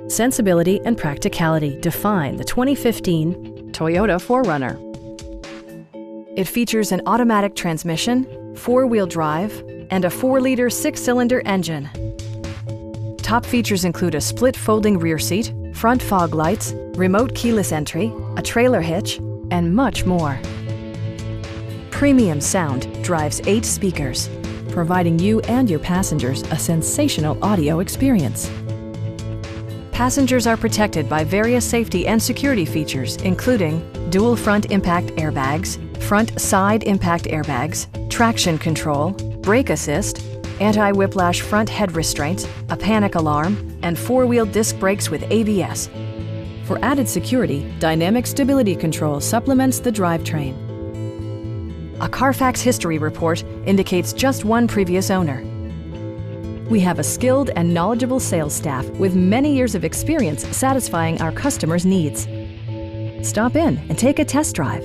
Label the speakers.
Speaker 1: Sensibility and practicality define the 2015 Toyota 4Runner. It features an automatic transmission, four-wheel drive, and a 4-liter 6-cylinder engine. Top features include a split folding rear seat, front fog lights, remote keyless entry, a trailer hitch, and much more. Premium sound drives 8 speakers, providing you and your passengers a sensational audio experience. Passengers are protected by various safety and security features, including dual front impact airbags, front side impact airbags, traction control, brake assist, anti-whiplash front head restraints, a panic alarm, and 4-wheel disc brakes with ABS. For added security, dynamic stability control supplements the drivetrain. A Carfax history report indicates just one previous owner. We have a skilled and knowledgeable sales staff with many years of experience satisfying our customers' needs. Stop in and take a test drive.